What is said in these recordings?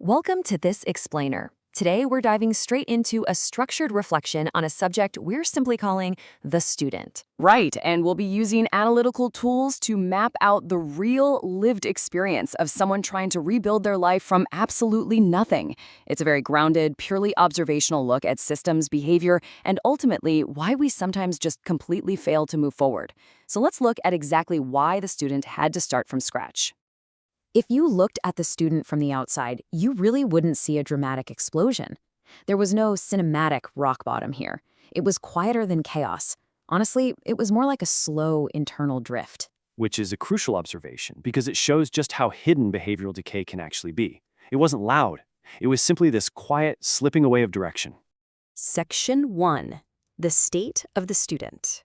Welcome to This Explainer. Today, we're diving straight into a structured reflection on a subject we're simply calling the student. Right, and we'll be using analytical tools to map out the real lived experience of someone trying to rebuild their life from absolutely nothing. It's a very grounded, purely observational look at systems, behavior, and ultimately why we sometimes just completely fail to move forward. So let's look at exactly why the student had to start from scratch. If you looked at the student from the outside, you really wouldn't see a dramatic explosion. There was no cinematic rock bottom here. It was quieter than chaos. Honestly, it was more like a slow internal drift. Which is a crucial observation because it shows just how hidden behavioral decay can actually be. It wasn't loud. It was simply this quiet slipping away of direction. Section 1. The state of the student.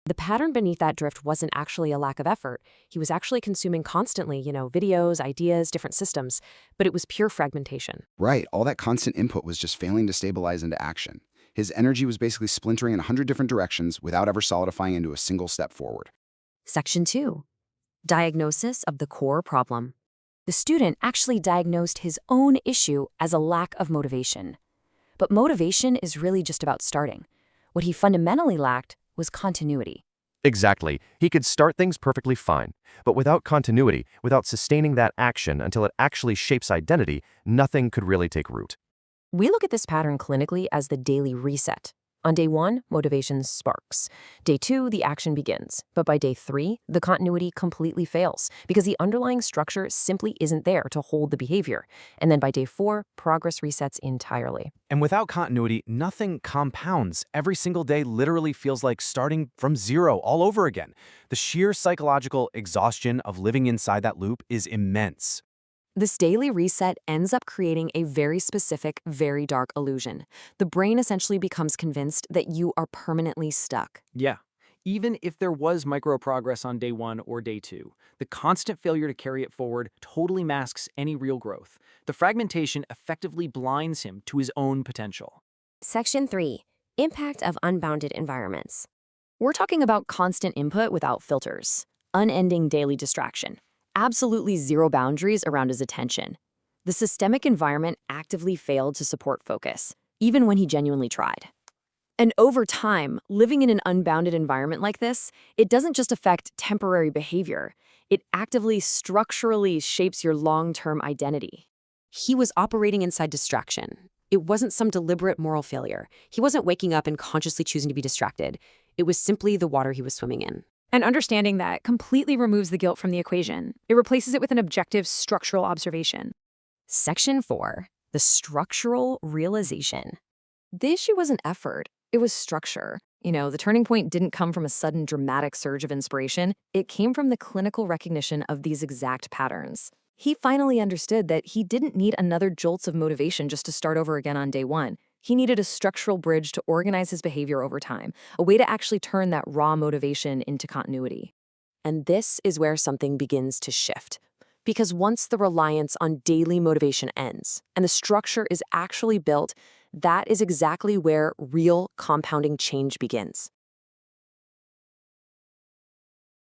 The pattern beneath that drift wasn't actually a lack of effort. He was actually consuming constantly, videos, ideas, different systems, but it was pure fragmentation. Right, all that constant input was just failing to stabilize into action. His energy was basically splintering in 100 different directions without ever solidifying into a single step forward. Section 2. Diagnosis of the core problem. The student actually diagnosed his own issue as a lack of motivation. But motivation is really just about starting. What he fundamentally lacked was continuity. Exactly. He could start things perfectly fine, but without continuity, without sustaining that action until it actually shapes identity, nothing could really take root. We look at this pattern clinically as the daily reset. On day 1, motivation sparks. Day 2, the action begins. But by day 3, the continuity completely fails because the underlying structure simply isn't there to hold the behavior. And then by day 4, progress resets entirely. And without continuity, nothing compounds. Every single day literally feels like starting from zero all over again. The sheer psychological exhaustion of living inside that loop is immense. This daily reset ends up creating a very specific, very dark illusion. The brain essentially becomes convinced that you are permanently stuck. Yeah. Even if there was micro progress on day 1 or day 2, the constant failure to carry it forward totally masks any real growth. The fragmentation effectively blinds him to his own potential. Section 3. Impact of unbounded environments. We're talking about constant input without filters, unending daily distraction, absolutely zero boundaries around his attention. The systemic environment actively failed to support focus, even when he genuinely tried. And over time, living in an unbounded environment like this, it doesn't just affect temporary behavior. It actively, structurally shapes your long-term identity. He was operating inside distraction. It wasn't some deliberate moral failure. He wasn't waking up and consciously choosing to be distracted. It was simply the water he was swimming in. And understanding that completely removes the guilt from the equation. It replaces it with an objective structural observation. Section 4. The structural realization. The issue wasn't effort, it was structure. The turning point didn't come from a sudden dramatic surge of inspiration. It came from the clinical recognition of these exact patterns. He finally understood that he didn't need another jolts of motivation just to start over again on day 1. He needed a structural bridge to organize his behavior over time, a way to actually turn that raw motivation into continuity. And this is where something begins to shift. Because once the reliance on daily motivation ends, and the structure is actually built, that is exactly where real compounding change begins.